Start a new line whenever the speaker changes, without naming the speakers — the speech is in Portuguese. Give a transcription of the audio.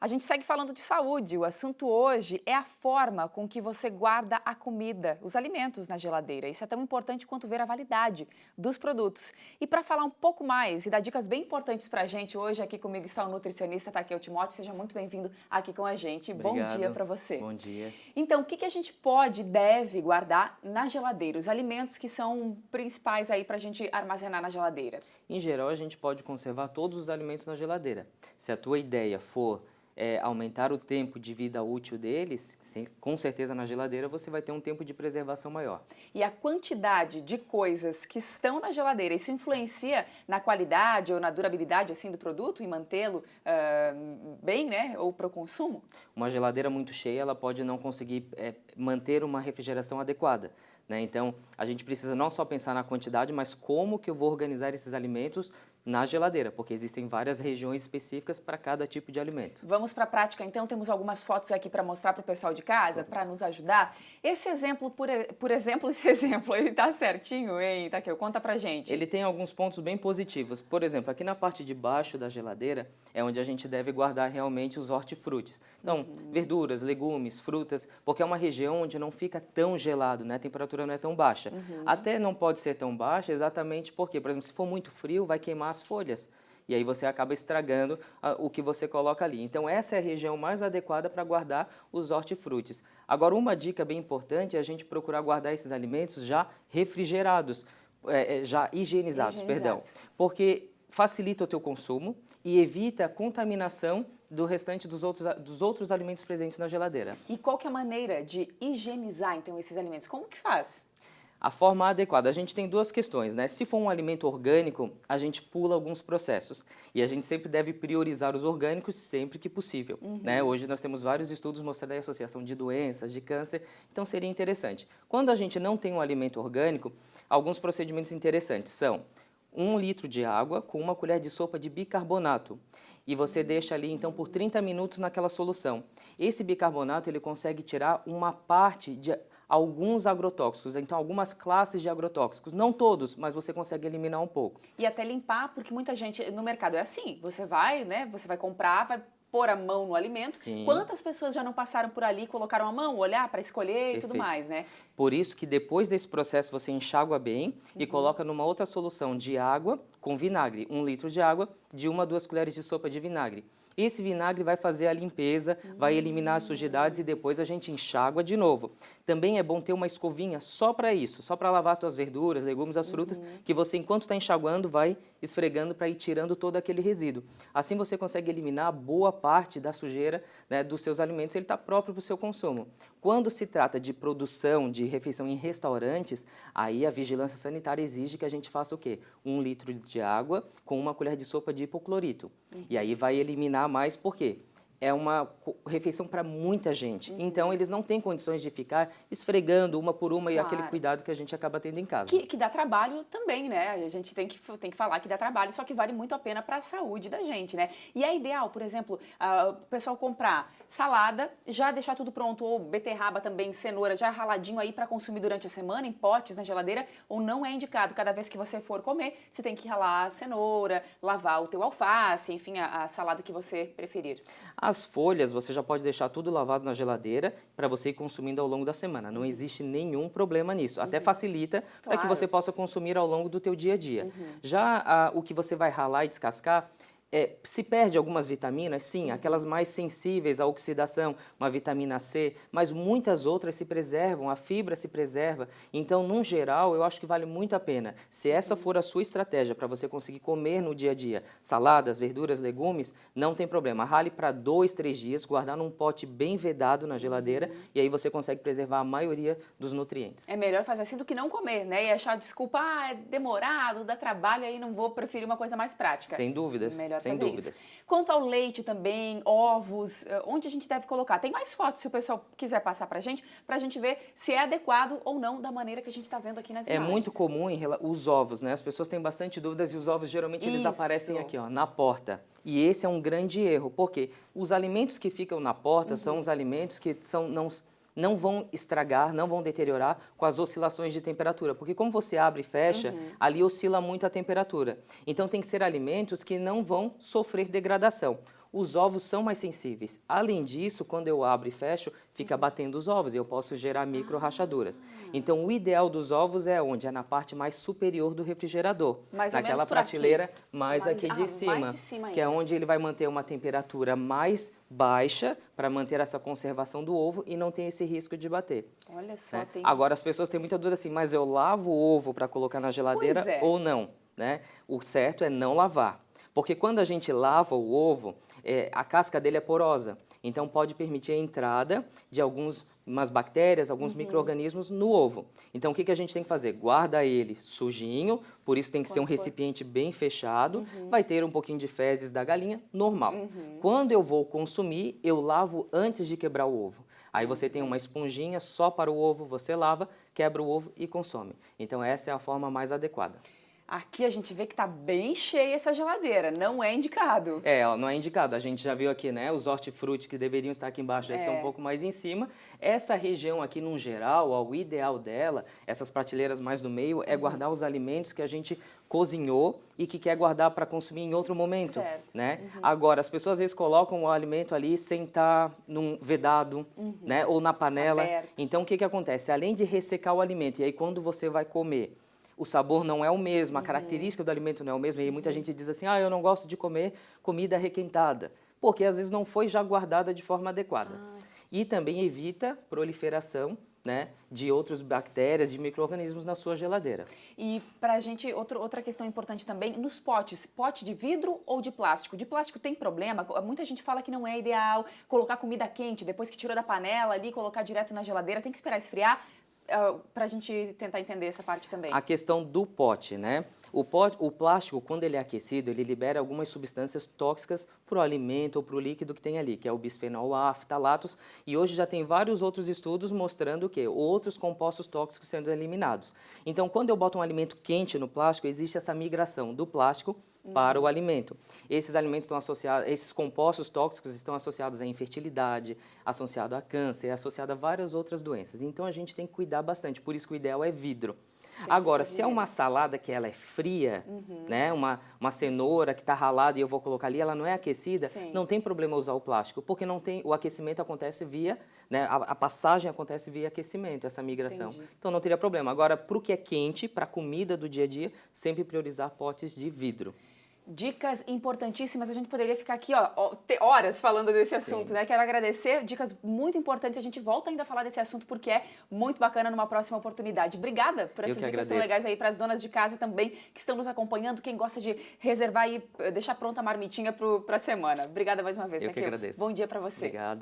A gente segue falando de saúde. O assunto hoje é a forma com que você guarda a comida, os alimentos na geladeira. Isso é tão importante quanto ver a validade dos produtos. E para falar um pouco mais e dar dicas bem importantes para a gente, hoje aqui comigo está o nutricionista Takeo Timóteo. Seja muito bem-vindo aqui com a gente. Bom dia
Obrigado.
para você.
Bom dia.
Então, o que a gente pode e deve guardar na geladeira? Os alimentos que são principais aí para a gente armazenar na geladeira.
Em geral, a gente pode conservar todos os alimentos na geladeira. Se a tua ideia for aumentar o tempo de vida útil deles, com certeza na geladeira você vai ter um tempo de preservação maior.
E a quantidade de coisas que estão na geladeira, isso influencia na qualidade ou na durabilidade assim do produto e mantê-lo bem, né, ou para o consumo?
Uma geladeira muito cheia, ela pode não conseguir manter uma refrigeração adequada, né? Então, a gente precisa não só pensar na quantidade, mas como que eu vou organizar esses alimentos na geladeira, porque existem várias regiões específicas para cada tipo de alimento.
Vamos para a prática, então. Temos algumas fotos aqui para mostrar para o pessoal de casa, para nos ajudar. Esse exemplo, por exemplo, ele tá certinho, hein, Takeo? Conta pra gente.
Ele tem alguns pontos bem positivos. Por exemplo, aqui na parte de baixo da geladeira é onde a gente deve guardar realmente os hortifrutis. Então, verduras, legumes, frutas, porque é uma região onde não fica tão gelado, né? A temperatura não é tão baixa. Até não pode ser tão baixa exatamente porque, por exemplo, se for muito frio, vai queimar as folhas. E aí você acaba estragando o que você coloca ali. Então, essa é a região mais adequada para guardar os hortifrutis. Agora, uma dica bem importante é a gente procurar guardar esses alimentos já refrigerados, já higienizados, perdão. Porque facilita o teu consumo e evita a contaminação do restante dos outros alimentos presentes na geladeira.
E qual que é a maneira de higienizar, então, esses alimentos? Como que faz?
A forma adequada, a gente tem duas questões, né? Se for um alimento orgânico, a gente pula alguns processos. E a gente sempre deve priorizar os orgânicos sempre que possível, né? Hoje nós temos vários estudos mostrando a associação de doenças, de câncer, então seria interessante. Quando a gente não tem um alimento orgânico, alguns procedimentos interessantes são 1 litro de água com 1 colher de sopa de bicarbonato. E você deixa ali, então, por 30 minutos naquela solução. Esse bicarbonato, ele consegue tirar uma parte de alguns agrotóxicos, então algumas classes de agrotóxicos. Não todos, mas você consegue eliminar um pouco.
E até limpar, porque muita gente no mercado é assim. Você vai, né, você vai comprar, vai pôr a mão no alimento.
Sim.
Quantas pessoas já não passaram por ali, colocaram a mão, olhar para escolher e tudo mais, né?
Por isso que depois desse processo você enxágua bem e coloca numa outra solução de água com vinagre. 1 litro de água, de 1 a 2 colheres de sopa de vinagre. Esse vinagre vai fazer a limpeza, vai eliminar as sujidades e depois a gente enxágua de novo. Também é bom ter uma escovinha só para isso, só para lavar suas verduras, legumes, as frutas, que você, enquanto está enxaguando, vai esfregando para ir tirando todo aquele resíduo. Assim você consegue eliminar boa parte da sujeira, né, dos seus alimentos, ele está próprio para o seu consumo. Quando se trata de produção de refeição em restaurantes, aí a vigilância sanitária exige que a gente faça o quê? 1 litro de água com 1 colher de sopa de hipoclorito. E aí vai eliminar mais, por quê? É uma refeição para muita gente. Então, eles não têm condições de ficar esfregando uma por uma e aquele cuidado que a gente acaba tendo em casa.
Que dá trabalho também, né? A gente tem que falar que dá trabalho, só que vale muito a pena para a saúde da gente, né? E é ideal, por exemplo, o pessoal comprar salada, já deixar tudo pronto, ou beterraba também, cenoura, já raladinho aí para consumir durante a semana, em potes na geladeira, ou não é indicado. Cada vez que você for comer, você tem que ralar a cenoura, lavar o teu alface, enfim, a salada que você preferir.
As folhas, você já pode deixar tudo lavado na geladeira para você ir consumindo ao longo da semana. Não existe nenhum problema nisso. Até facilita para que você possa consumir ao longo do teu dia a dia. Já o que você vai ralar e descascar, se perde algumas vitaminas, sim, aquelas mais sensíveis à oxidação, uma vitamina C, mas muitas outras se preservam, a fibra se preserva. Então, num geral, eu acho que vale muito a pena. Se essa for a sua estratégia para você conseguir comer no dia a dia, saladas, verduras, legumes, não tem problema. Rale para 2, 3 dias, guardar num pote bem vedado na geladeira e aí você consegue preservar a maioria dos nutrientes.
É melhor fazer assim do que não comer, né? E achar desculpa, é demorado, dá trabalho, aí não vou preferir uma coisa mais prática.
Sem dúvidas.
Melhor
Sem
fazer
dúvidas.
isso. Quanto ao leite também, ovos, onde a gente deve colocar? Tem mais fotos se o pessoal quiser passar pra gente ver se é adequado ou não da maneira que a gente está vendo aqui nas
É
imagens.
muito comum os ovos, né? As pessoas têm bastante dúvidas e os ovos geralmente eles aparecem aqui, ó, na porta. E esse é um grande erro, porque os alimentos que ficam na porta são os alimentos que não vão estragar, não vão deteriorar com as oscilações de temperatura, porque como você abre e fecha, ali oscila muito a temperatura. Então tem que ser alimentos que não vão sofrer degradação. Os ovos são mais sensíveis. Além disso, quando eu abro e fecho, fica batendo os ovos e eu posso gerar micro rachaduras. Então, o ideal dos ovos é onde? É na parte mais superior do refrigerador.
Mais ou
naquela
menos por
prateleira
aqui.
mais aqui de cima.
Mais de cima
que é
ainda.
onde ele vai manter uma temperatura mais baixa para manter essa conservação do ovo e não tem esse risco de bater.
Olha só,
Né?
tem...
Agora, as pessoas têm muita dúvida assim, mas eu lavo o ovo para colocar na geladeira
Pois é.
ou não? Né? O certo é não lavar. Porque quando a gente lava o ovo, a casca dele é porosa. Então, pode permitir a entrada de umas bactérias, alguns micro-organismos no ovo. Então, o que a gente tem que fazer? Guarda ele sujinho, por isso tem que ser um recipiente bem fechado. Vai ter um pouquinho de fezes da galinha, normal. Quando eu vou consumir, eu lavo antes de quebrar o ovo. Aí você tem uma esponjinha só para o ovo, você lava, quebra o ovo e consome. Então, essa é a forma mais adequada.
Aqui a gente vê que tá bem cheia essa geladeira, não é indicado.
Ó, não é indicado. A gente já viu aqui, né? Os hortifruti que deveriam estar aqui embaixo já estão um pouco mais em cima. Essa região aqui, no geral, ó, o ideal dela, essas prateleiras mais no meio, é guardar os alimentos que a gente cozinhou e que quer guardar para consumir em outro momento,
Certo.
né? Agora, as pessoas às vezes colocam o alimento ali sem estar num vedado, né? Ou na panela.
Aberto.
Então, o que acontece? Além de ressecar o alimento, e aí quando você vai comer, o sabor não é o mesmo, a característica do alimento não é o mesmo. E aí muita gente diz assim, eu não gosto de comer comida requentada, porque às vezes não foi já guardada de forma adequada. E também evita proliferação, né, de outras bactérias, de micro-organismos na sua geladeira.
E pra gente, outra questão importante também, nos potes, pote de vidro ou de plástico? De plástico tem problema? Muita gente fala que não é ideal colocar comida quente, depois que tirou da panela ali, colocar direto na geladeira, tem que esperar esfriar. Para a gente tentar entender essa parte também.
A questão do pote, né? O plástico, quando ele é aquecido, ele libera algumas substâncias tóxicas para o alimento ou para o líquido que tem ali, que é o bisfenol A, ftalatos, e hoje já tem vários outros estudos mostrando o quê? Outros compostos tóxicos sendo eliminados. Então, quando eu boto um alimento quente no plástico, existe essa migração do plástico para o alimento. Esses alimentos estão associados, esses compostos tóxicos estão associados à infertilidade, associado a câncer, associado a várias outras doenças. Então, a gente tem que cuidar bastante, por isso que o ideal é vidro. Agora, se é uma salada que ela é fria, né, uma cenoura que está ralada e eu vou colocar ali, ela não é aquecida, não tem problema usar o plástico, porque não tem, o aquecimento acontece via, né, a passagem acontece via aquecimento, essa migração.
Entendi.
Então não teria problema. Agora, para o que é quente, para a comida do dia a dia, sempre priorizar potes de vidro.
Dicas importantíssimas, a gente poderia ficar aqui horas falando desse assunto, né? Quero agradecer, dicas muito importantes, a gente volta ainda a falar desse assunto porque é muito bacana numa próxima oportunidade. Obrigada por essas dicas tão legais aí para as donas de casa também que estão nos acompanhando, quem gosta de reservar e deixar pronta a marmitinha para a semana. Obrigada mais uma vez,
Eu que agradeço.
Bom dia para você.
Obrigado.